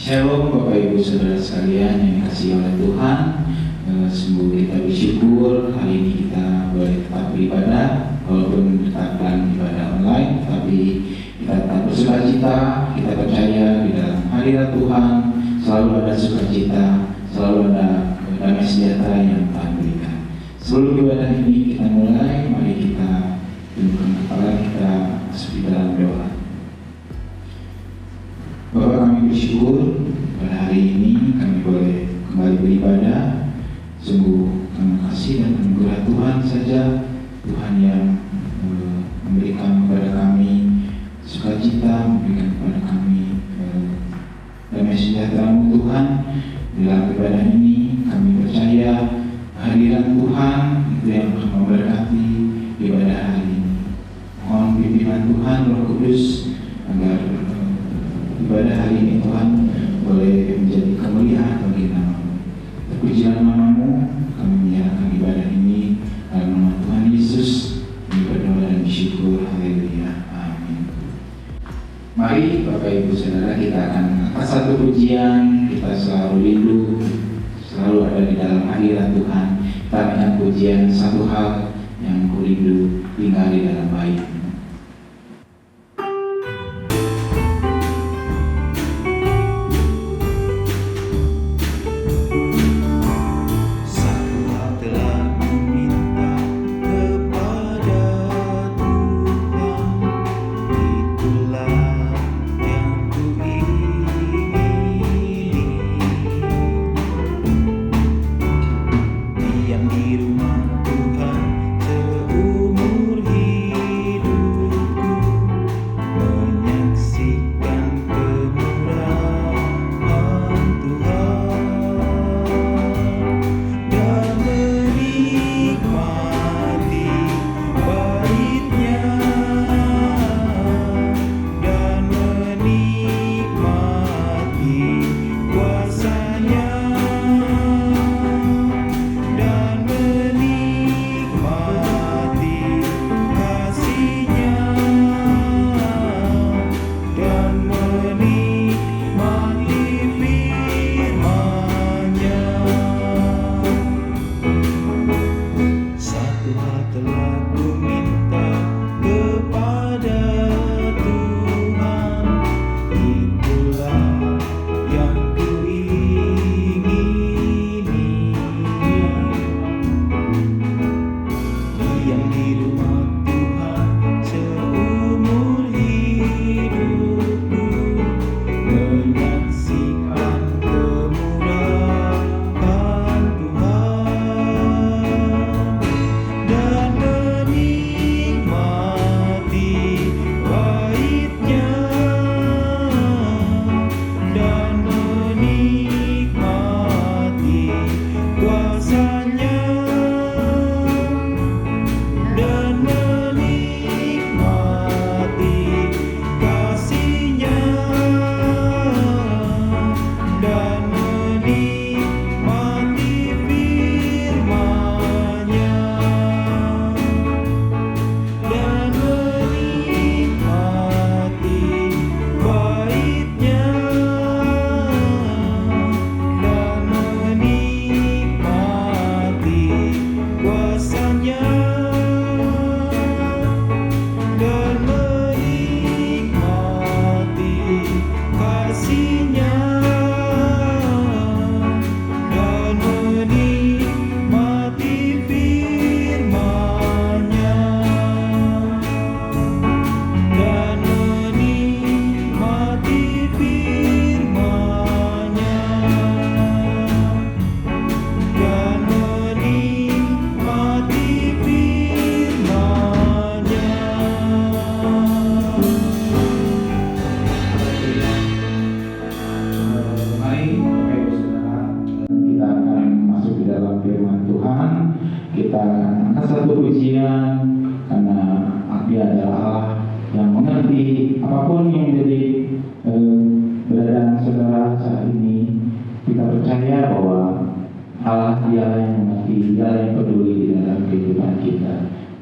Shalom Bapak Ibu Saudara sekalian yang dikasihi oleh Tuhan. Sungguh kita bersyukur hari ini kita boleh tetap beribadah walaupun tetap dalam ibadah online, tapi kita tetap bersukacita. Kita percaya di dalam hadirat Tuhan selalu ada sukacita, selalu ada damai sejahtera yang Tuhan berikan. Sebelum ibadah ini kita mulai, mari kita tundukkan kepala kita masuk di dalam doa. Bapak, kami bersyukur pada hari ini kami boleh kembali beribadah. Sungguh kami kasih dan anugerah Tuhan saja, Tuhan yang memberikan kepada kami sukacita, memberikan kepada kami damai sejahtera Tuhan. Dalam ibadah ini kami percaya hadirat Tuhan itu yang akan memberkati ibadah hari ini. Mohon pimpinan Tuhan Roh Kudus agar ibadah hari ini Tuhan boleh menjadi kemuliaan bagi nama-Mu. Terpujilah nama-Mu, kami menyerahkan ibadah ini dalam nama Tuhan Yesus. Kami berdoa dan bersyukur. Haleluya. Amin. Mari Bapak Ibu Saudara, kita akan angkat satu pujian. Kita selalu rindu, selalu ada di dalam hadirat Tuhan. Kita akan pujian satu hal yang ku rindu, tinggal di dalam bait.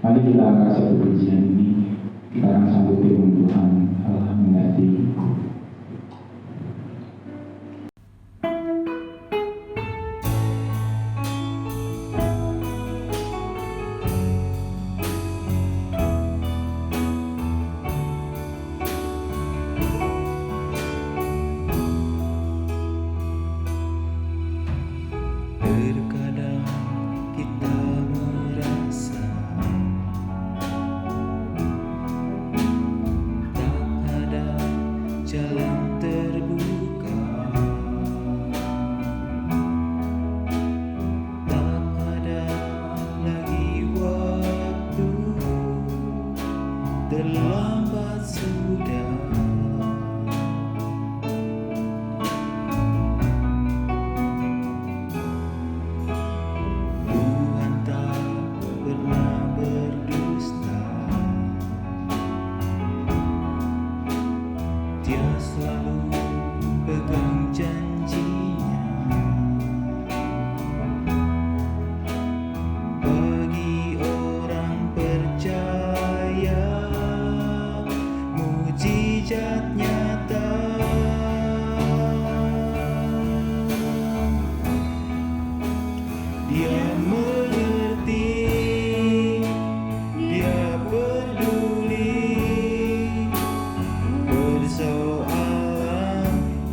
Mari kita angkat satu pujian ini, kita akan sambut firman Tuhan. Allah mengerti.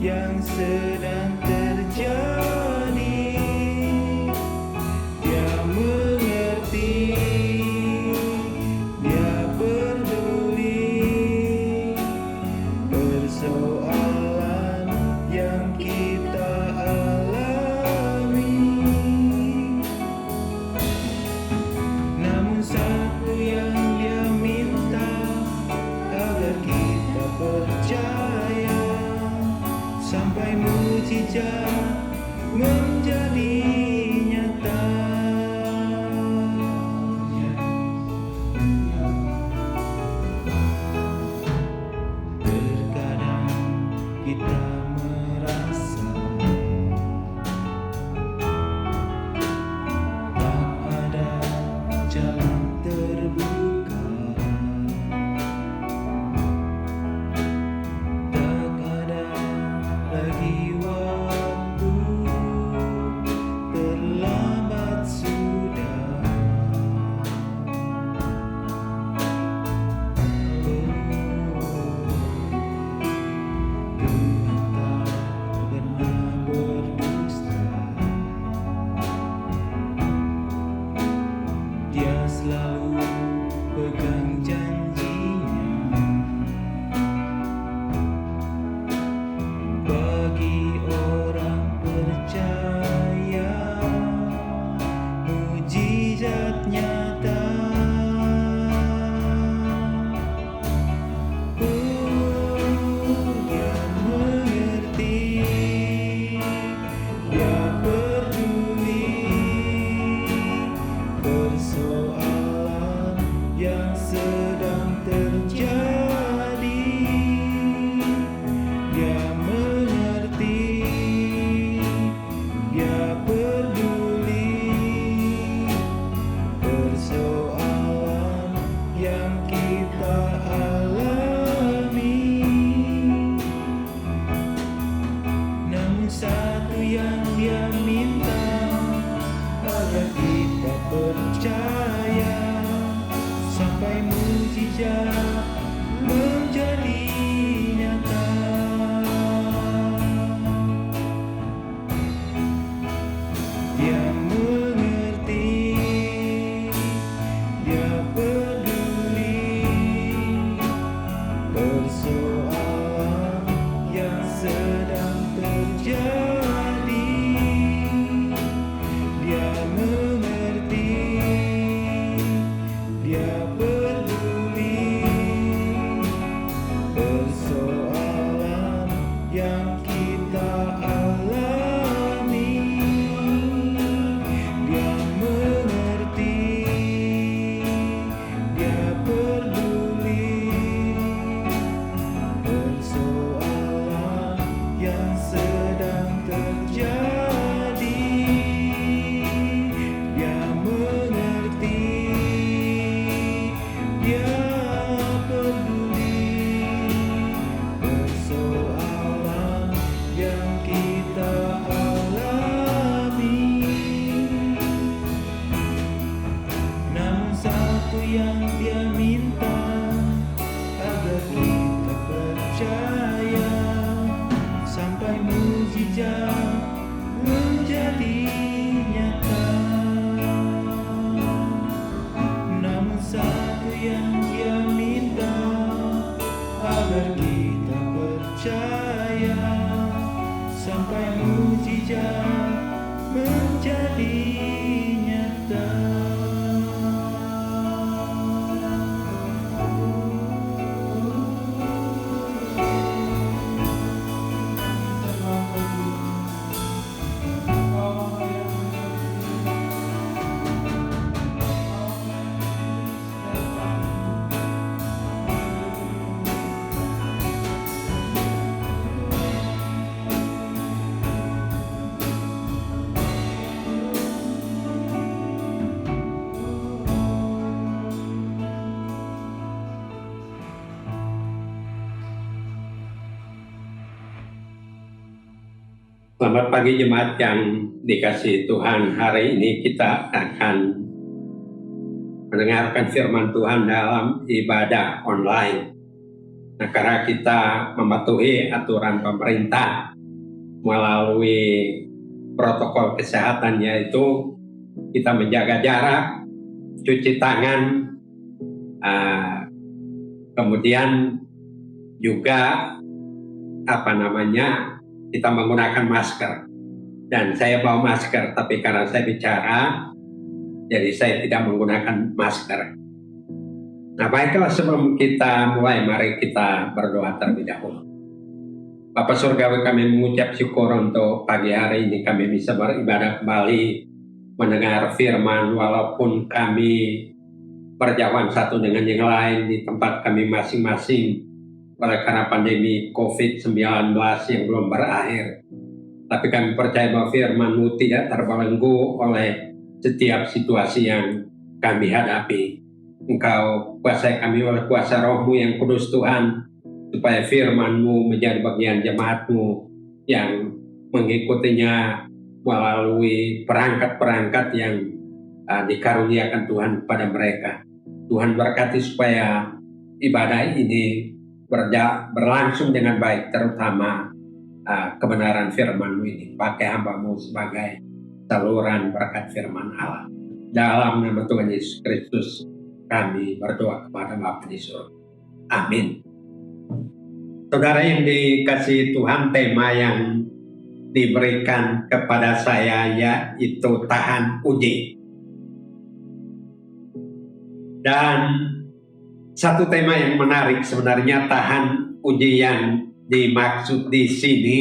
yang sedang terjadi. Dia mengerti, dia peduli persoalan yang kita alami. Namun satu yang dia minta, agar kita percaya sampai mujizat menjadi nyata. Terkadang kita merasa tak ada jalan terbuka, tak ada lagi waktu, terlambat sudah. Tuhan tak pernah berdusta, Dia selalu pegang janjinya. Bagi orang percaya, mujizat nyata. Dia mengerti, dia peduli persoalan yang sedang terjadi. Dia mengerti, dia peduli persoalan yang kita alami. Namun satu yang dia minta, agar kita percaya sampai mujizat menjadi nyata. Dia mengerti, dia peduli persoalan yang sedang terjadi. Dia mengerti, dia peduli persoalan yang kita alami. Dia mengerti, dia peduli persoalan yang sedang terjadi. Dia mengerti, dia peduli persoalan yang kita alami. Namun satu yang dia minta, agar kita percaya sampai mujizat menjadi nyata. Namun satu yang dia minta, agar kita percaya sampai mujizat menjadi nyata. Selamat pagi jemaat yang dikasihi Tuhan. Hari ini kita akan mendengarkan firman Tuhan dalam ibadah online. Nah, karena kita mematuhi aturan pemerintah melalui protokol kesehatan, yaitu kita menjaga jarak, cuci tangan, kemudian juga kita menggunakan masker. Dan saya bawa masker, tapi karena saya bicara, jadi saya tidak menggunakan masker. Nah, baiklah, sebelum kita mulai, mari kita berdoa terlebih dahulu. Bapa Surgawi, kami mengucap syukur untuk pagi hari ini kami bisa beribadah kembali, mendengar firman, walaupun kami berjauhan satu dengan yang lain di tempat kami masing-masing oleh karena pandemi COVID-19 yang belum berakhir. Tapi kami percaya bahwa firman-Mu tidak terbelenggu oleh setiap situasi yang kami hadapi. Engkau kuasai kami oleh kuasa Roh-Mu yang kudus Tuhan, supaya firman-Mu menjadi bagian jemaat-Mu yang mengikutinya melalui perangkat-perangkat yang dikaruniakan Tuhan kepada mereka. Tuhan berkati supaya ibadah ini berlangsung dengan baik, terutama kebenaran firman-Mu ini. Pakai hamba-Mu sebagai saluran berkat firman Allah. Dalam nama Tuhan Yesus Kristus kami berdoa kepada Bapa di surga. Amin. Saudara yang dikasihi Tuhan, tema yang diberikan kepada saya yaitu tahan uji. Dan satu tema yang menarik sebenarnya, tahan uji yang dimaksud di sini.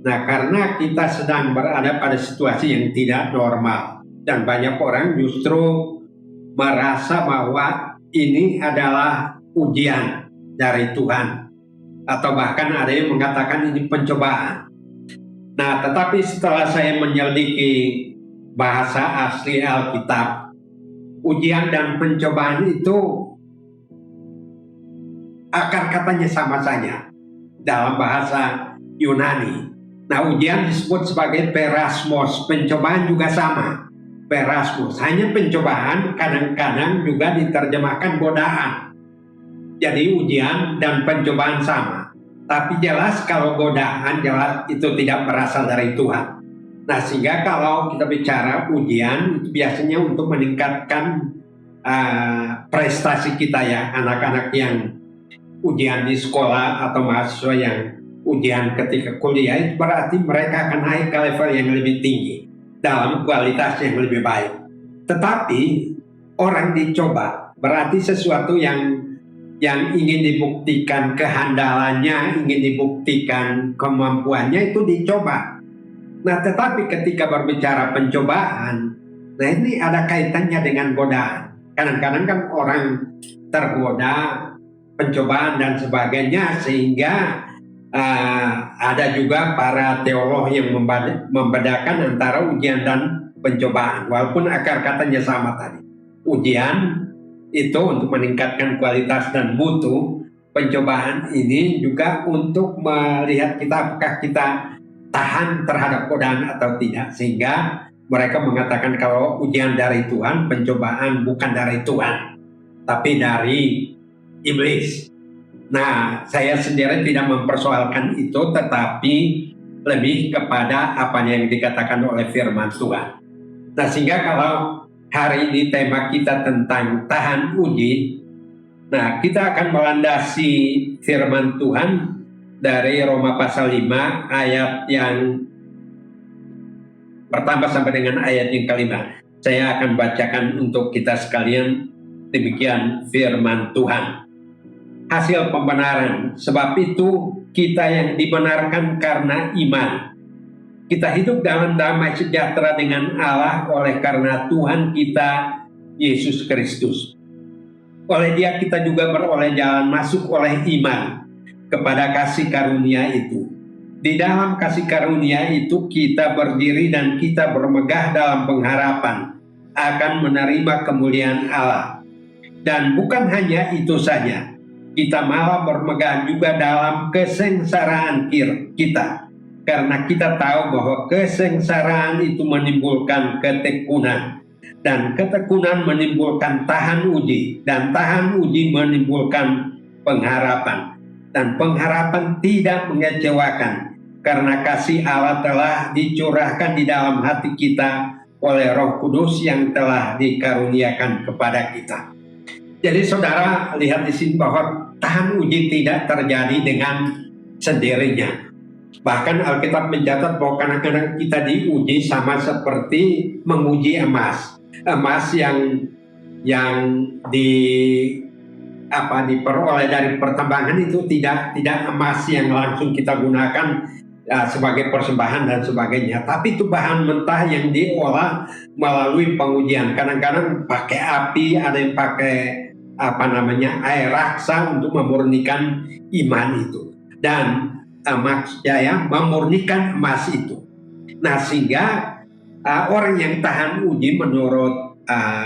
Nah, karena kita sedang berada pada situasi yang tidak normal dan banyak orang justru merasa bahwa ini adalah ujian dari Tuhan, atau bahkan ada yang mengatakan ini pencobaan. Nah, tetapi setelah saya menyelidiki bahasa asli Alkitab, ujian dan pencobaan itu akar katanya sama saja dalam bahasa Yunani. Nah, ujian disebut sebagai perasmos, pencobaan juga sama, perasmos. Hanya pencobaan kadang-kadang juga diterjemahkan godaan. Jadi ujian dan pencobaan sama. Tapi jelas kalau godaan jelas itu tidak berasal dari Tuhan. Nah, sehingga kalau kita bicara ujian itu biasanya untuk meningkatkan prestasi kita ya, anak-anak yang ujian di sekolah atau mahasiswa yang ujian ketika kuliah, itu berarti mereka akan naik ke level yang lebih tinggi dalam kualitas yang lebih baik. Tetapi orang dicoba berarti sesuatu yang ingin dibuktikan kehandalannya, ingin dibuktikan kemampuannya, itu dicoba. Nah, tetapi ketika berbicara pencobaan, nah ini ada kaitannya dengan godaan. Kadang-kadang kan orang tergoda pencobaan dan sebagainya, sehingga ada juga para teolog yang membedakan antara ujian dan pencobaan, walaupun akar katanya sama tadi. Ujian itu untuk meningkatkan kualitas dan mutu, pencobaan ini juga untuk melihat kita apakah kita tahan terhadap godaan atau tidak, sehingga mereka mengatakan kalau ujian dari Tuhan, pencobaan bukan dari Tuhan, tapi dari iblis. Nah, saya sendiri tidak mempersoalkan itu, tetapi lebih kepada apa yang dikatakan oleh firman Tuhan. Nah, sehingga kalau hari ini tema kita tentang tahan uji, nah kita akan melandasi firman Tuhan dari Roma pasal 5 ayat yang pertama sampai dengan ayat yang kelima. Saya akan bacakan untuk kita sekalian. Demikian firman Tuhan. Hasil pembenaran, sebab itu kita yang dibenarkan karena iman, kita hidup dalam damai sejahtera dengan Allah oleh karena Tuhan kita Yesus Kristus. Oleh Dia kita juga beroleh jalan masuk oleh iman kepada kasih karunia itu. Di dalam kasih karunia itu kita berdiri dan kita bermegah dalam pengharapan akan menerima kemuliaan Allah. Dan bukan hanya itu saja, kita malah bermegah juga dalam kesengsaraan kita. Karena kita tahu bahwa kesengsaraan itu menimbulkan ketekunan. Dan ketekunan menimbulkan tahan uji. Dan tahan uji menimbulkan pengharapan. Dan pengharapan tidak mengecewakan, karena kasih Allah telah dicurahkan di dalam hati kita oleh Roh Kudus yang telah dikaruniakan kepada kita. Jadi saudara lihat di sini bahwa tahan uji tidak terjadi dengan sendirinya. Bahkan Alkitab mencatat bahwa kadang-kadang kita diuji sama seperti menguji emas. Emas yang diperoleh dari pertambangan itu tidak emas yang langsung kita gunakan sebagai persembahan dan sebagainya, tapi itu bahan mentah yang diolah melalui pengujian. Kadang-kadang pakai api, ada yang pakai air raksa untuk memurnikan iman itu, dan maksudnya memurnikan emas itu. Nah, sehingga orang yang tahan uji menurut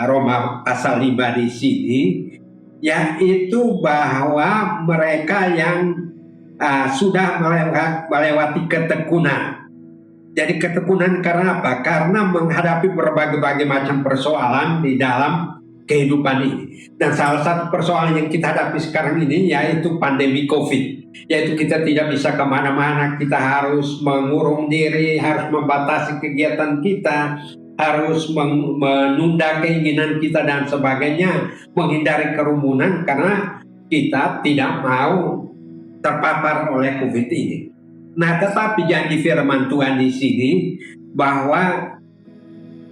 Roma pasal 5 di sini, yaitu bahwa mereka yang sudah melewati ketekunan. Jadi ketekunan karena apa? Karena menghadapi berbagai macam persoalan di dalam kehidupan ini. Dan salah satu persoalan yang kita hadapi sekarang ini yaitu pandemi COVID. Yaitu kita tidak bisa kemana-mana, kita harus mengurung diri, harus membatasi kegiatan kita, harus menunda keinginan kita dan sebagainya, menghindari kerumunan karena kita tidak mau terpapar oleh COVID ini. Nah, tetapi janji firman Tuhan di sini bahwa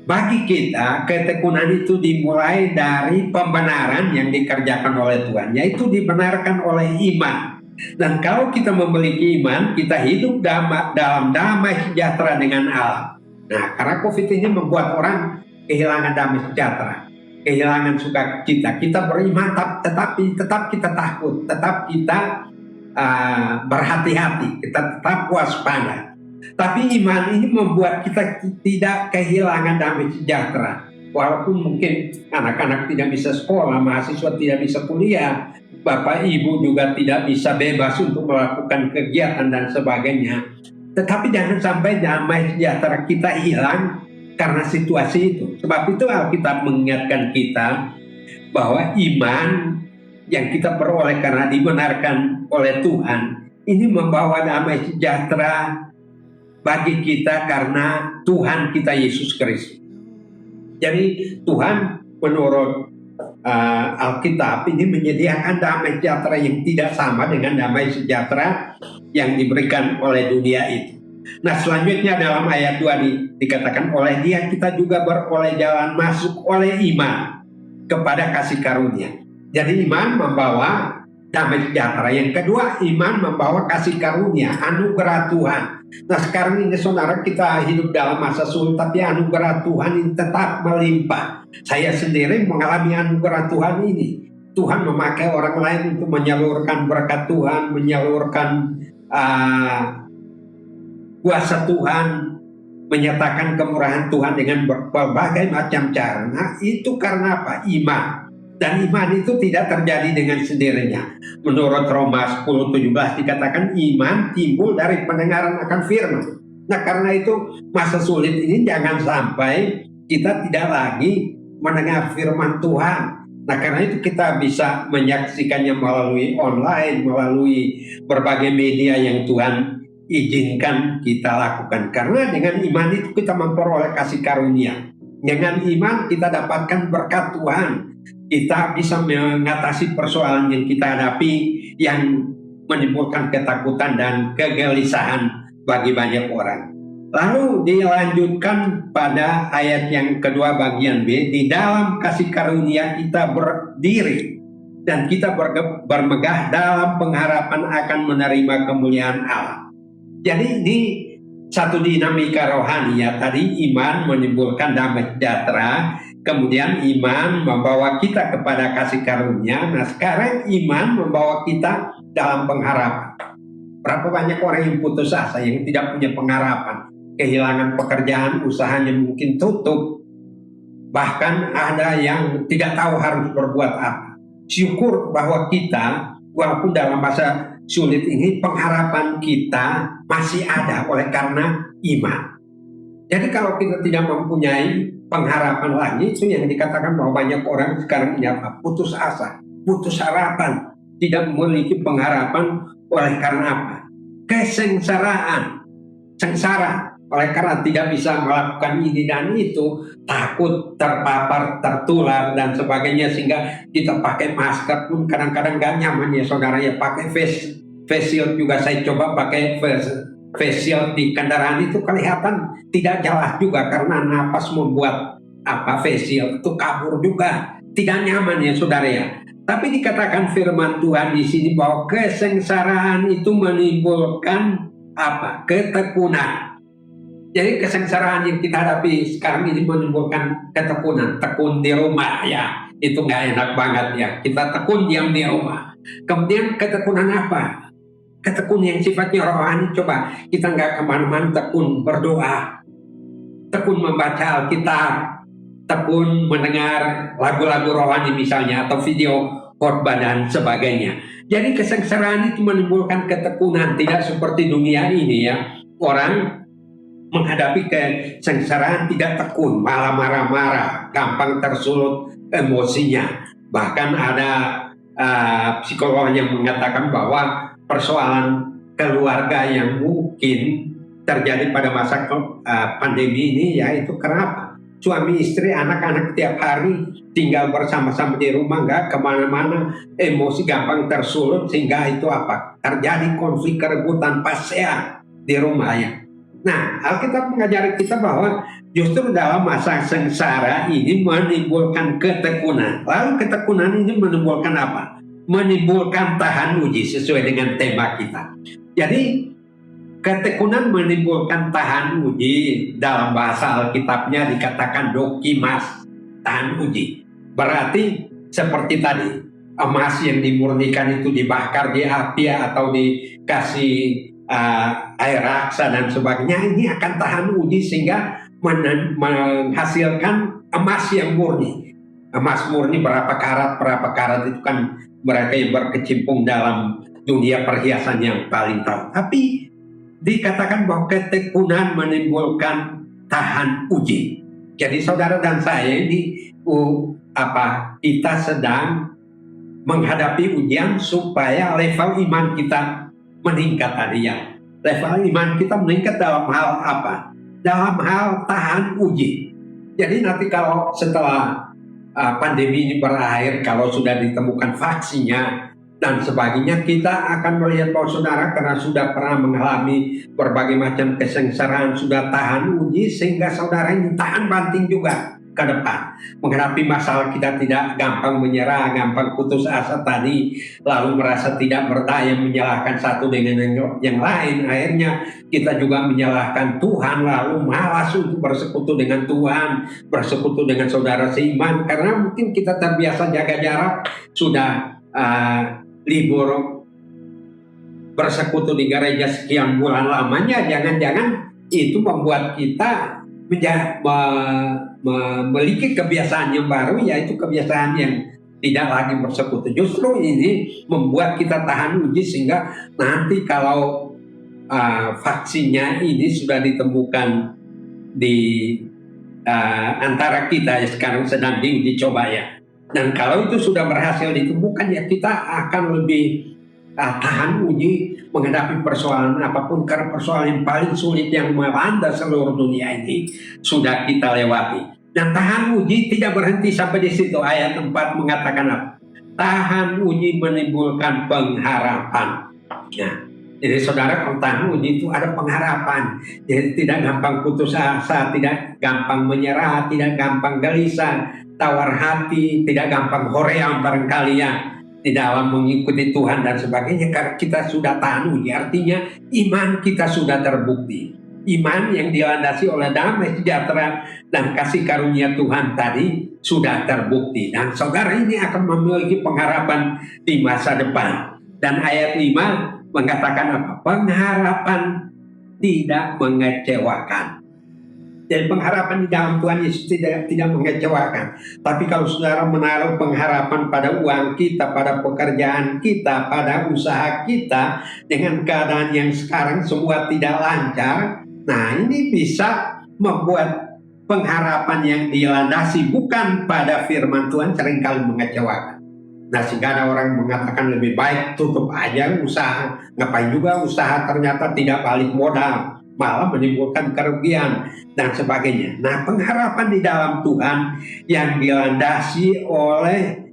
bagi kita ketekunan itu dimulai dari pembenaran yang dikerjakan oleh Tuhan, yaitu dibenarkan oleh iman. Dan kalau kita memiliki iman, kita hidup dalam damai sejahtera dengan Allah. Nah, karena COVID ini membuat orang kehilangan damai sejahtera, kehilangan sukacita. Kita beriman, tetapi tetap kita takut, tetap kita berhati-hati, kita tetap waspada. Tapi iman ini membuat kita tidak kehilangan damai sejahtera. Walaupun mungkin anak-anak tidak bisa sekolah, mahasiswa tidak bisa kuliah, bapak ibu juga tidak bisa bebas untuk melakukan kegiatan dan sebagainya. Tetapi jangan sampai damai sejahtera kita hilang karena situasi itu. Sebab itu Alkitab mengingatkan kita bahwa iman yang kita peroleh karena dibenarkan oleh Tuhan ini membawa damai sejahtera bagi kita karena Tuhan kita Yesus Kristus. Jadi Tuhan menurut Alkitab ini menyediakan damai sejahtera yang tidak sama dengan damai sejahtera yang diberikan oleh dunia itu. Nah, selanjutnya dalam ayat 2 dikatakan oleh Dia kita juga beroleh jalan masuk oleh iman kepada kasih karunia. Jadi iman membawa damai sejahtera. Yang kedua, iman membawa kasih karunia, anugerah Tuhan. Nah, sekarang ini saudara, kita hidup dalam masa sulit, tapi anugerah Tuhan ini tetap melimpah. Saya sendiri mengalami anugerah Tuhan ini. Tuhan memakai orang lain untuk menyalurkan berkat Tuhan, menyalurkan kuasa Tuhan, menyatakan kemurahan Tuhan dengan berbagai macam cara. Nah, itu karena apa? Iman. Dan iman itu tidak terjadi dengan sendirinya. Menurut Roma 10:17 dikatakan iman timbul dari pendengaran akan firman. Nah, karena itu masa sulit ini jangan sampai kita tidak lagi mendengar firman Tuhan. Nah, karena itu kita bisa menyaksikannya melalui online, melalui berbagai media yang Tuhan izinkan kita lakukan. Karena dengan iman itu kita memperoleh kasih karunia. Dengan iman kita dapatkan berkat Tuhan. Kita bisa mengatasi persoalan yang kita hadapi yang menimbulkan ketakutan dan kegelisahan bagi banyak orang. Lalu dilanjutkan pada ayat yang kedua bagian B, di dalam kasih karunia kita berdiri dan kita bermegah dalam pengharapan akan menerima kemuliaan Allah. Jadi ini satu dinamika rohani ya, tadi iman menimbulkan damai sejahtera, kemudian iman membawa kita kepada kasih karunia. Nah, sekarang iman membawa kita dalam pengharapan. Berapa banyak orang yang putus asa, yang tidak punya pengharapan, kehilangan pekerjaan, usahanya mungkin tutup, bahkan ada yang tidak tahu harus berbuat apa. Syukur bahwa kita, walaupun dalam masa sulit ini, pengharapan kita masih ada oleh karena iman. Jadi kalau kita tidak mempunyai pengharapan lagi, itu yang dikatakan bahwa banyak orang sekarang ini apa? Putus asa, putus harapan. tidak memiliki pengharapan oleh karena apa? Kesengsaraan, sengsara. Oleh karena tidak bisa melakukan ini dan itu, takut terpapar, tertular dan sebagainya, sehingga kita pakai masker pun kadang-kadang nggak nyaman ya saudara ya. Pakai face shield juga, saya coba pakai face shield di kendaraan itu kelihatan tidak jelas juga karena napas membuat face shield itu kabur juga, tidak nyaman ya saudara ya. Tapi dikatakan firman Tuhan di sini bahwa kesengsaraan itu menimbulkan ketekunan. Jadi kesengsaraan yang kita hadapi sekarang ini menimbulkan ketekunan. Tekun di rumah ya, itu nggak enak banget ya. Kita tekun diam di rumah. Kemudian ketekunan apa? Ketekun yang sifatnya rohani. Coba kita nggak kemana-mana, tekun berdoa, tekun membaca Alkitab, tekun mendengar lagu-lagu rohani misalnya, atau video khotbah dan sebagainya. Jadi kesengsaraan itu menimbulkan ketekunan, tidak seperti dunia ini ya. Orang menghadapi kesengsaraan tidak tekun, malah marah-marah, gampang tersulut emosinya. Bahkan ada psikolog yang mengatakan bahwa persoalan keluarga yang mungkin terjadi pada masa pandemi ini yaitu kenapa? Suami istri, anak-anak tiap hari tinggal bersama-sama di rumah, nggak kemana-mana, emosi gampang tersulut, sehingga itu terjadi konflik, kerebutan, pasea di rumah ya. Nah, Alkitab mengajari kita bahwa justru dalam masa sengsara ini menimbulkan ketekunan. Lalu ketekunan ini menimbulkan apa? Menimbulkan tahan uji sesuai dengan tema kita. Jadi ketekunan menimbulkan tahan uji. Dalam bahasa Alkitabnya dikatakan dokimas, tahan uji. Berarti seperti tadi, emas yang dimurnikan itu dibakar di api atau dikasih air raksa dan sebagainya, ini akan tahan uji sehingga menghasilkan emas yang murni. Emas murni berapa karat itu kan mereka yang berkecimpung dalam dunia perhiasan yang paling tahu. Tapi dikatakan bahwa ketekunan menimbulkan tahan uji. Jadi saudara dan saya ini kita sedang menghadapi ujian supaya level iman kita meningkat tadi ya. Level iman kita meningkat dalam hal apa? Dalam hal tahan uji. Jadi nanti kalau setelah pandemi ini berakhir, kalau sudah ditemukan vaksinnya dan sebagainya, kita akan melihat bahwa saudara karena sudah pernah mengalami berbagai macam kesengsaraan, sudah tahan uji, sehingga saudara ini tahan banting juga ke depan. Menghadapi masalah kita tidak gampang menyerah, gampang putus asa tadi, lalu merasa tidak berdaya, menyalahkan satu dengan yang lain. Akhirnya kita juga menyalahkan Tuhan, lalu malas untuk bersekutu dengan Tuhan, bersekutu dengan saudara seiman, karena mungkin kita terbiasa jaga jarak, sudah libur bersekutu di gereja sekian bulan lamanya, jangan-jangan itu membuat kita memiliki kebiasaan yang baru, yaitu kebiasaan yang tidak lagi bersekutu. Justru ini membuat kita tahan uji, sehingga nanti kalau vaksinnya ini sudah ditemukan di antara kita ya, sekarang sedang diuji coba ya, dan kalau itu sudah berhasil ditemukan ya, kita akan lebih tahan uji menghadapi persoalan apapun, karena persoalan yang paling sulit yang melanda seluruh dunia ini sudah kita lewati. Dan tahan uji tidak berhenti sampai di situ. Ayat 4 mengatakan apa? Tahan uji menimbulkan pengharapan. Nah, jadi saudara, kalau tahan uji itu ada pengharapan. Jadi tidak gampang putus asa, tidak gampang menyerah, tidak gampang gelisah, tawar hati, tidak gampang hoream barangkali ya di dalam mengikuti Tuhan dan sebagainya, karena kita sudah tahan uji. Artinya iman kita sudah terbukti. Iman yang dilandasi oleh damai sejahtera dan kasih karunia Tuhan tadi sudah terbukti. Dan saudara ini akan memiliki pengharapan di masa depan. Dan ayat 5 mengatakan apa? Pengharapan tidak mengecewakan. Jadi pengharapan di dalam Tuhan Yesus tidak mengecewakan. Tapi kalau saudara menaruh pengharapan pada uang kita, pada pekerjaan kita, pada usaha kita, dengan keadaan yang sekarang semua tidak lancar, nah ini bisa membuat pengharapan yang dilandasi bukan pada firman Tuhan seringkali mengecewakan. Nah, sehingga ada orang mengatakan lebih baik tutup aja usaha. Ngapain juga usaha ternyata tidak balik modal, malah menimbulkan kerugian dan sebagainya. Nah, pengharapan di dalam Tuhan yang dilandasi oleh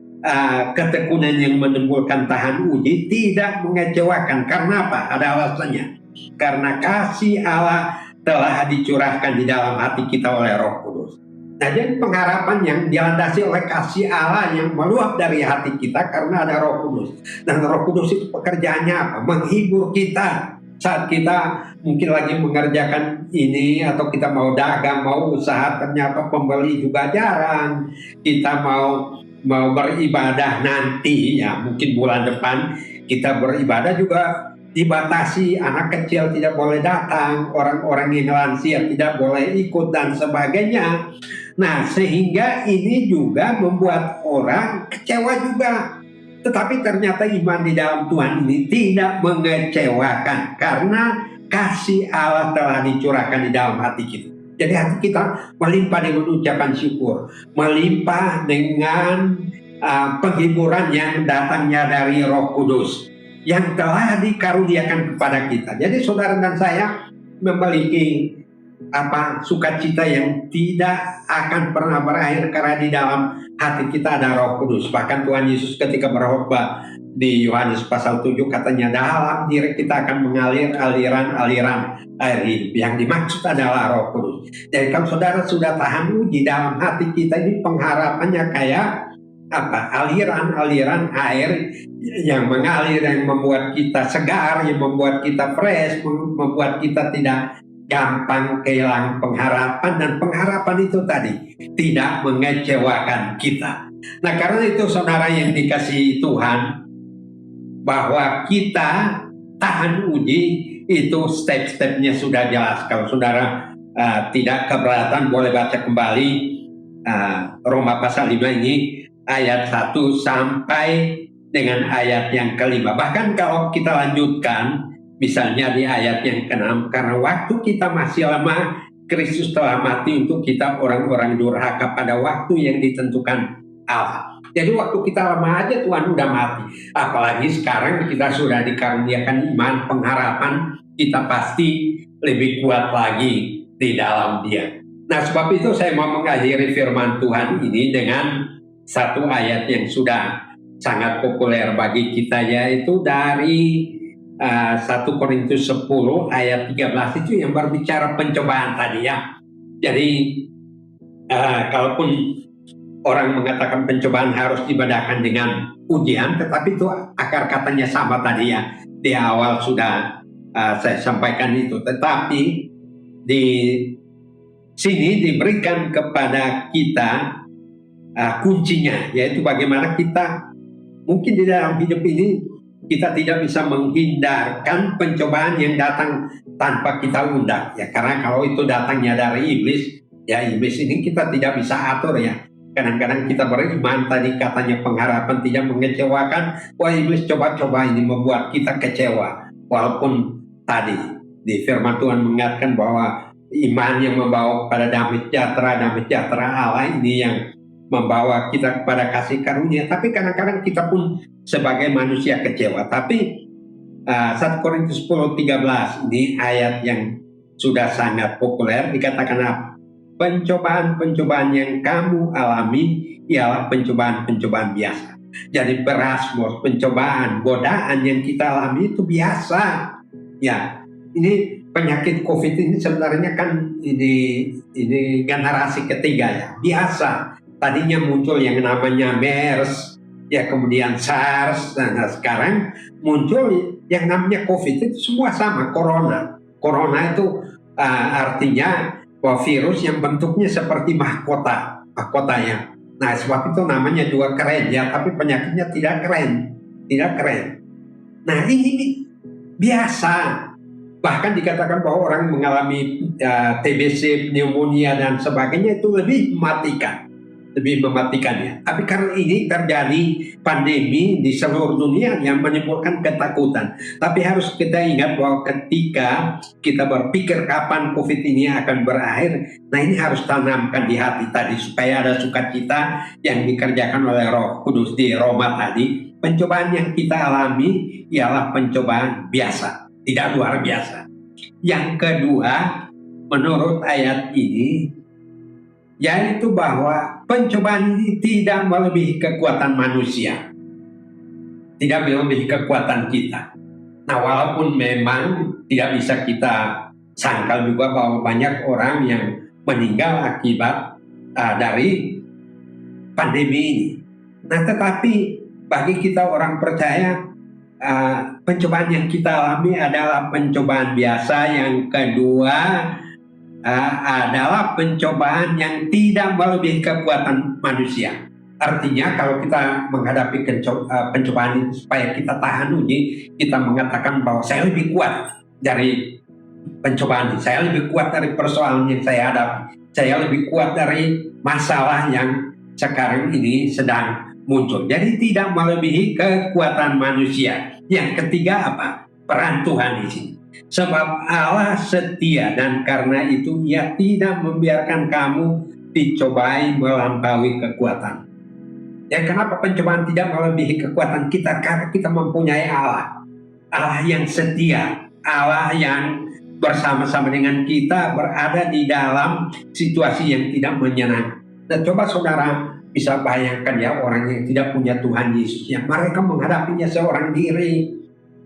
ketekunan yang menimbulkan tahan uji tidak mengecewakan. Karena apa? Ada alasannya. Karena kasih Allah telah dicurahkan di dalam hati kita oleh Roh Kudus. Nah, jadi pengharapan yang dilandasi oleh kasih Allah yang meluap dari hati kita karena ada Roh Kudus. Dan Roh Kudus itu pekerjaannya apa? Menghibur kita saat kita mungkin lagi mengerjakan ini, atau kita mau dagang, mau usaha, ternyata pembeli juga jarang. Kita mau beribadah nanti, ya mungkin bulan depan kita beribadah juga dibatasi, anak kecil tidak boleh datang, orang-orang yang lansia tidak boleh ikut dan sebagainya. Nah, sehingga ini juga membuat orang kecewa juga. Tetapi ternyata iman di dalam Tuhan ini tidak mengecewakan karena kasih Allah telah dicurahkan di dalam hati kita. Jadi hati kita melimpah dengan ucapan syukur, melimpah dengan penghiburan yang datangnya dari Roh Kudus yang telah dikaruniakan kepada kita. Jadi saudara dan saya memiliki sukacita yang tidak akan pernah berakhir karena di dalam hati kita ada Roh Kudus. Bahkan Tuhan Yesus ketika berkhotbah di Yohanes pasal 7 katanya, dalam diri kita akan mengalir aliran-aliran air hidup. Yang dimaksud adalah Roh Kudus. Jadi kalau saudara sudah tahan uji dalam hati kita, ini pengharapannya kayak aliran-aliran air yang mengalir, yang membuat kita segar, yang membuat kita fresh, membuat kita tidak gampang kehilangan pengharapan. Dan pengharapan itu tadi tidak mengecewakan kita. Nah, karena itu saudara yang dikasihi Tuhan, bahwa kita tahan uji itu step-stepnya sudah jelas. Kalau saudara tidak keberatan, boleh baca kembali Roma pasal 5 ini ayat 1 sampai dengan ayat yang kelima. Bahkan kalau kita lanjutkan misalnya di ayat yang ke-6, karena waktu kita masih lemah, Kristus telah mati untuk kita orang-orang durhaka pada waktu yang ditentukan Allah. Jadi waktu kita lemah aja Tuhan udah mati. Apalagi sekarang kita sudah dikaruniakan iman, pengharapan, kita pasti lebih kuat lagi di dalam Dia. Nah, sebab itu saya mau mengakhiri firman Tuhan ini dengan satu ayat yang sudah sangat populer bagi kita, yaitu dari 1 Korintus 10 ayat 13 itu yang berbicara pencobaan tadi ya. Jadi kalaupun orang mengatakan pencobaan harus dibedakan dengan ujian, tetapi itu akar katanya sama tadi ya. Di awal sudah saya sampaikan itu. Tetapi di sini diberikan kepada kita kuncinya, yaitu bagaimana kita mungkin di dalam hidup ini kita tidak bisa menghindarkan pencobaan yang datang tanpa kita undang. Ya, karena kalau itu datangnya dari iblis, ya iblis ini kita tidak bisa atur ya. Kadang-kadang kita beriman tadi katanya pengharapan tidak mengecewakan. Wah, iblis coba-coba ini membuat kita kecewa. Walaupun tadi di firman Tuhan mengatakan bahwa iman yang membawa kepada damai sejahtera Allah ini yang membawa kita kepada kasih karunia. Tapi kadang-kadang kita pun sebagai manusia kecewa. Tapi 1 Korintus 10:13 ini ayat yang sudah sangat populer, dikatakan apa? Pencobaan-pencobaan yang kamu alami ialah pencobaan-pencobaan biasa. Jadi berasmos, pencobaan, godaan yang kita alami itu biasa. Ya, ini penyakit COVID ini sebenarnya kan ini generasi ketiga ya, biasa. Tadinya muncul yang namanya MERS, ya kemudian SARS, dan sekarang muncul yang namanya COVID. Itu semua sama, corona. Corona itu artinya bahwa virus yang bentuknya seperti mahkotanya. Nah, sebab itu namanya juga keren ya, tapi penyakitnya tidak keren. Nah, ini biasa. Bahkan dikatakan bahwa orang mengalami TBC, pneumonia dan sebagainya itu lebih mematikan. lebih mematikan ya. Tapi karena ini terjadi pandemi di seluruh dunia yang menimbulkan ketakutan. Tapi harus kita ingat bahwa ketika kita berpikir kapan COVID ini akan berakhir, nah ini harus tanamkan di hati tadi supaya ada sukacita yang dikerjakan oleh Roh Kudus di Roma tadi. Pencobaan yang kita alami ialah pencobaan biasa, tidak luar biasa. Yang kedua, menurut ayat ini, yaitu bahwa pencobaan ini tidak melebihi kekuatan manusia, tidak melebihi kekuatan kita. Nah, walaupun memang tidak bisa kita sangkal juga bahwa banyak orang yang meninggal akibat dari pandemi ini. Nah, tetapi bagi kita orang percaya, pencobaan yang kita alami adalah pencobaan biasa. Yang kedua adalah pencobaan yang tidak melebihi kekuatan manusia. Artinya kalau kita menghadapi pencobaan itu supaya kita tahan uji, kita mengatakan bahwa saya lebih kuat dari pencobaan ini, saya lebih kuat dari persoalan yang saya hadapi, saya lebih kuat dari masalah yang sekarang ini sedang muncul. Jadi tidak melebihi kekuatan manusia. Yang ketiga apa? Peran Tuhan di sini. Sebab Allah setia dan karena itu Ia tidak membiarkan kamu dicobai melampaui kekuatan. Ya, kenapa pencobaan tidak melebihi kekuatan kita? Karena kita mempunyai Allah. Allah yang setia, Allah yang bersama-sama dengan kita berada di dalam situasi yang tidak menyenangkan. Nah, coba saudara bisa bayangkan ya, orang yang tidak punya Tuhan Yesus, yang mereka menghadapinya seorang diri.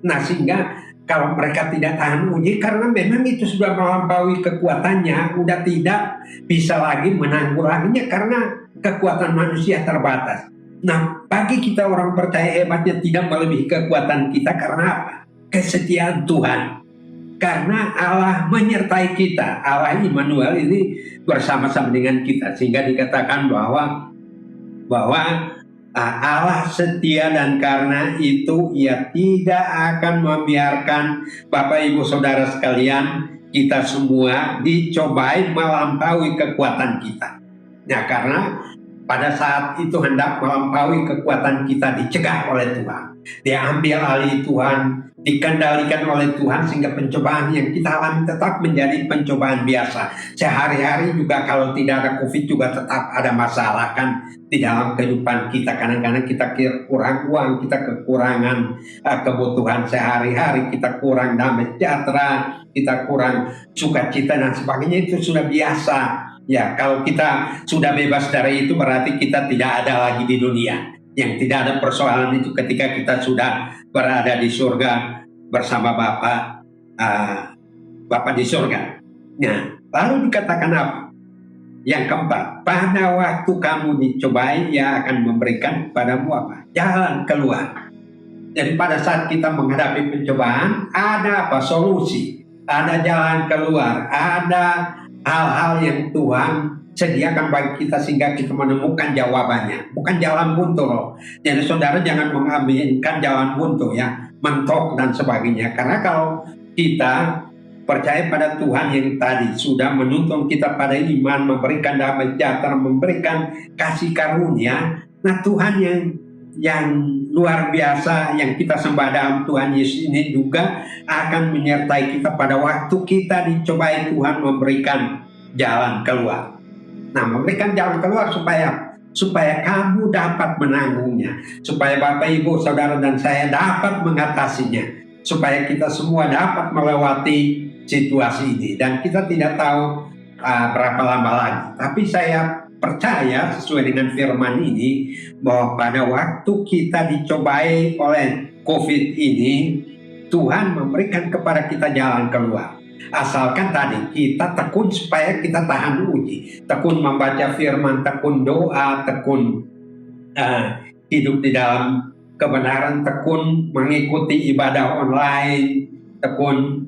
Nah, sehingga kalau mereka tidak tahan uji karena memang itu sudah melampaui kekuatannya, udah tidak bisa lagi menanggulanginya karena kekuatan manusia terbatas. Nah, bagi kita orang percaya hebatnya tidak melebihi kekuatan kita karena apa? Kesetiaan Tuhan. Karena Allah menyertai kita, Allah Immanuel ini bersama-sama dengan kita, sehingga dikatakan bahwa Allah setia dan karena itu Ia tidak akan membiarkan Bapak Ibu Saudara sekalian, kita semua dicobai melampaui kekuatan kita. Nah, karena pada saat itu hendak melampaui kekuatan kita dicegah oleh Tuhan, diambil alih Tuhan, dikendalikan oleh Tuhan, sehingga pencobaan yang kita alami tetap menjadi pencobaan biasa. Sehari-hari juga kalau tidak ada COVID juga tetap ada masalah kan di dalam kehidupan kita. Kadang-kadang kita kurang uang, kita kekurangan kebutuhan sehari-hari, kita kurang damai sejahtera, kita kurang sukacita dan sebagainya. Itu sudah biasa. Ya, kalau kita sudah bebas dari itu berarti kita tidak ada lagi di dunia. Yang tidak ada persoalan itu ketika kita sudah berada di surga bersama Bapa di surga. Nah, lalu dikatakan apa? Yang keempat, pada waktu kamu dicobai, Ia akan memberikan padamu apa? Jalan keluar. Jadi pada saat kita menghadapi pencobaan, ada apa? Solusi, ada jalan keluar, ada hal-hal yang Tuhan sediakan bagi kita sehingga kita menemukan jawabannya, bukan jalan buntu loh. Jadi saudara jangan mengambilkan jalan buntu ya, mentok dan sebagainya. Karena kalau kita percaya pada Tuhan yang tadi sudah menuntun kita pada iman, memberikan damai sejahtera, memberikan kasih karunia, nah Tuhan yang luar biasa yang kita sembah dalam Tuhan Yesus ini juga akan menyertai kita pada waktu kita dicobai. Tuhan memberikan jalan keluar. Nah, memberikan jalan keluar supaya kamu dapat menanggungnya, supaya Bapak Ibu Saudara dan saya dapat mengatasinya, supaya kita semua dapat melewati situasi ini. Dan kita tidak tahu berapa lama lagi, tapi saya percaya sesuai dengan firman ini bahwa pada waktu kita dicobai oleh COVID ini, Tuhan memberikan kepada kita jalan keluar. Asalkan tadi kita tekun supaya kita tahan uji, tekun membaca firman, tekun doa, tekun hidup di dalam kebenaran, tekun mengikuti ibadah online, tekun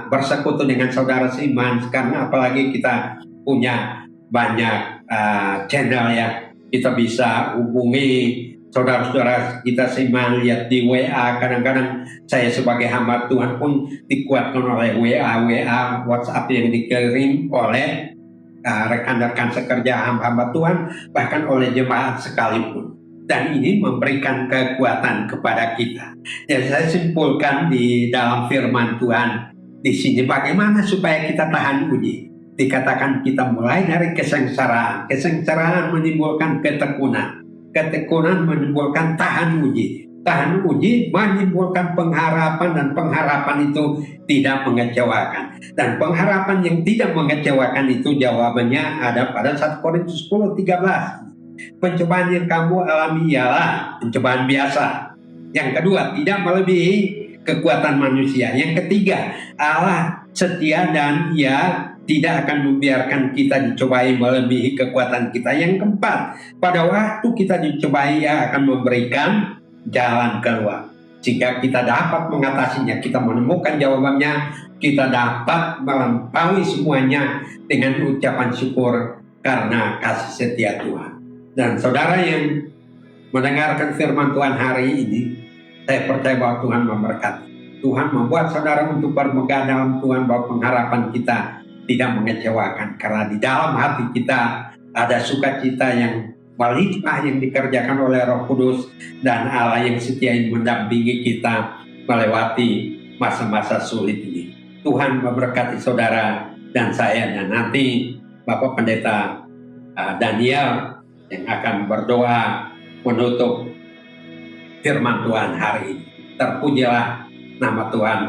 bersekutu dengan saudara seiman. Karena apalagi kita punya banyak channel ya, kita bisa hubungi saudara-saudara kita seiman, lihat di WA. Kadang-kadang saya sebagai hamba Tuhan pun dikuatkan oleh WA, WhatsApp yang dikirim oleh rekan-rekan sekerja hamba-hamba Tuhan, bahkan oleh jemaat sekalipun. Dan ini memberikan kekuatan kepada kita. Jadi saya simpulkan di dalam firman Tuhan di sini, bagaimana supaya kita tahan uji. Dikatakan kita mulai dari kesengsaraan. Kesengsaraan menimbulkan ketekunan. Ketekunan menimbulkan tahan uji. Tahan uji menimbulkan pengharapan, dan pengharapan itu tidak mengecewakan. Dan pengharapan yang tidak mengecewakan itu jawabannya ada pada 1 Korintus 10:13. Pencobaan yang kamu alami ialah pencobaan biasa. Yang kedua, tidak melebihi kekuatan manusia. Yang ketiga, Allah setia dan Ia tidak akan membiarkan kita dicobai melebihi kekuatan kita. Yang keempat, pada waktu kita dicobai, Ia akan memberikan jalan keluar sehingga kita dapat mengatasinya. Kita menemukan jawabannya, kita dapat melampaui semuanya dengan ucapan syukur karena kasih setia Tuhan. Dan saudara yang mendengarkan firman Tuhan hari ini, saya percaya bahwa Tuhan memberkati. Tuhan membuat saudara untuk bermegah dalam Tuhan, bahwa pengharapan kita tidak mengecewakan, karena di dalam hati kita ada sukacita yang melimpah yang dikerjakan oleh Roh Kudus, dan Allah yang setia yang mendampingi kita melewati masa-masa sulit ini. Tuhan memberkati saudara dan saya, dan nanti Bapak Pendeta Daniel yang akan berdoa menutup firman Tuhan hari ini. Terpujilah nama Tuhan.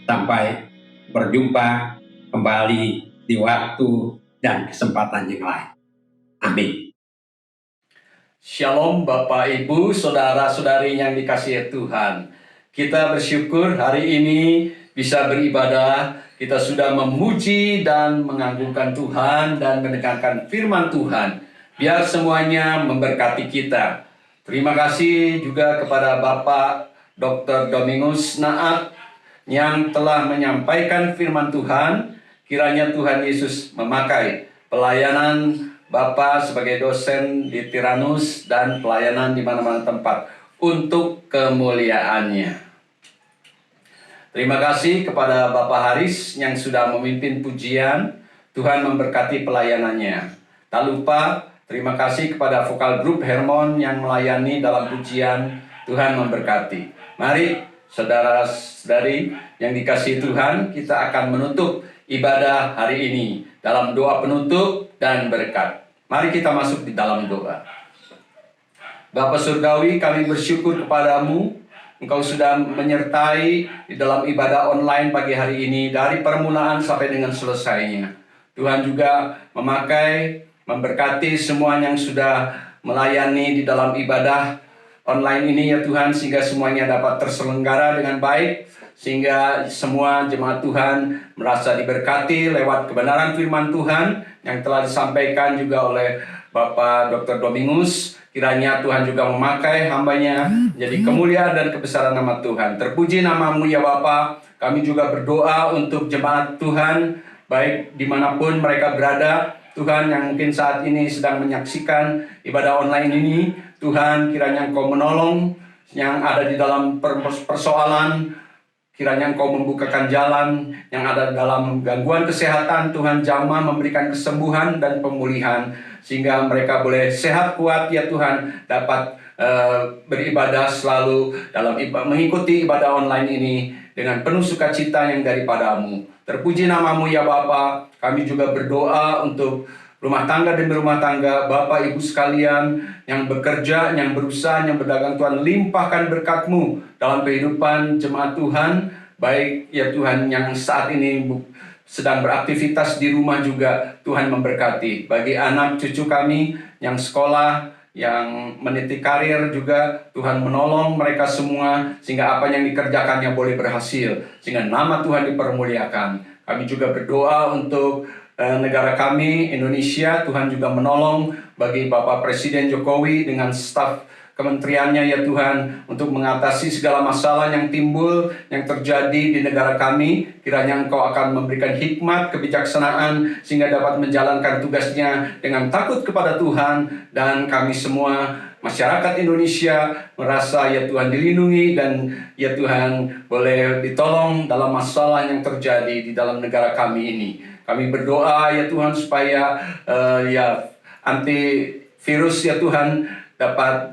Sampai berjumpa kembali di waktu dan kesempatan yang lain. Amin. Shalom Bapak Ibu, saudara-saudari yang dikasihi Tuhan. Kita bersyukur hari ini bisa beribadah. Kita sudah memuji dan mengagungkan Tuhan dan mendengarkan firman Tuhan. Biar semuanya memberkati kita. Terima kasih juga kepada Bapak Dr. Domingus Naat yang telah menyampaikan firman Tuhan. Kiranya Tuhan Yesus memakai pelayanan Bapak sebagai dosen di Tiranus dan pelayanan di mana-mana tempat untuk kemuliaannya. Terima kasih kepada Bapak Haris yang sudah memimpin pujian. Tuhan memberkati pelayanannya. Tak lupa terima kasih kepada vokal grup Hermon yang melayani dalam pujian. Tuhan memberkati. Mari saudara-saudari yang dikasihi Tuhan, kita akan menutup ibadah hari ini dalam doa penutup dan berkat. Mari kita masuk di dalam doa. Bapa Surgawi, kami bersyukur kepadamu. Engkau sudah menyertai di dalam ibadah online pagi hari ini dari permulaan sampai dengan selesainya. Tuhan juga memakai, memberkati semua yang sudah melayani di dalam ibadah online ini ya Tuhan, sehingga semuanya dapat terselenggara dengan baik, sehingga semua jemaat Tuhan merasa diberkati lewat kebenaran firman Tuhan yang telah disampaikan juga oleh Bapak Dr. Domingus. Kiranya Tuhan juga memakai hambanya jadi kemuliaan dan kebesaran nama Tuhan. Terpuji namamu ya Bapa. Kami juga berdoa untuk jemaat Tuhan, baik dimanapun mereka berada, Tuhan yang mungkin saat ini sedang menyaksikan ibadah online ini. Tuhan, kiranya Engkau menolong yang ada di dalam persoalan. Kiranya Engkau membukakan jalan yang ada dalam gangguan kesehatan. Tuhan jamah memberikan kesembuhan dan pemulihan, sehingga mereka boleh sehat kuat ya Tuhan, dapat beribadah selalu dalam mengikuti ibadah online ini dengan penuh sukacita yang daripadamu. Terpuji namamu ya Bapa. Kami juga berdoa untuk rumah tangga demi rumah tangga, Bapak Ibu sekalian yang bekerja, yang berusaha, yang berdagang. Tuhan limpahkan berkat-Mu dalam kehidupan jemaat Tuhan, baik ya Tuhan yang saat ini sedang beraktivitas di rumah juga. Tuhan memberkati. Bagi anak cucu kami yang sekolah, yang meniti karir juga, Tuhan menolong mereka semua sehingga apa yang dikerjakannya boleh berhasil, sehingga nama Tuhan dipermuliakan. Kami juga berdoa untuk negara kami, Indonesia. Tuhan juga menolong bagi Bapak Presiden Jokowi dengan staf kementeriannya ya Tuhan, untuk mengatasi segala masalah yang timbul, yang terjadi di negara kami. Kiranya Engkau akan memberikan hikmat, kebijaksanaan, sehingga dapat menjalankan tugasnya dengan takut kepada Tuhan. Dan kami semua masyarakat Indonesia merasa ya Tuhan dilindungi, dan ya Tuhan boleh ditolong dalam masalah yang terjadi di dalam negara kami ini. Kami berdoa ya Tuhan supaya ya antivirus ya Tuhan dapat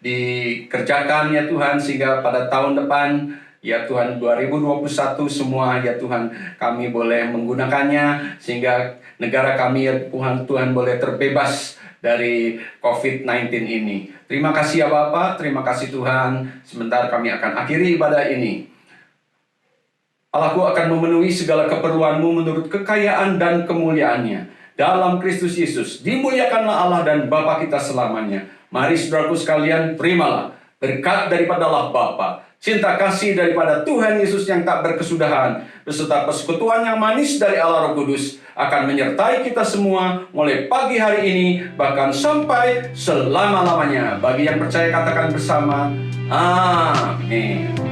dikerjakan ya Tuhan, sehingga pada tahun depan ya Tuhan 2021 semua ya Tuhan kami boleh menggunakannya, sehingga negara kami ya Tuhan boleh terbebas dari COVID-19 ini. Terima kasih ya Bapak, terima kasih Tuhan. Sebentar kami akan akhiri ibadah ini. Allahku akan memenuhi segala keperluanmu menurut kekayaan dan kemuliaannya dalam Kristus Yesus. Dimuliakanlah Allah dan Bapa kita selamanya. Mari saudaraku sekalian, terimalah berkat daripada Allah Bapa, cinta kasih daripada Tuhan Yesus yang tak berkesudahan, beserta persekutuan yang manis dari Allah Roh Kudus akan menyertai kita semua mulai pagi hari ini, bahkan sampai selama-lamanya. Bagi yang percaya katakan bersama, amin.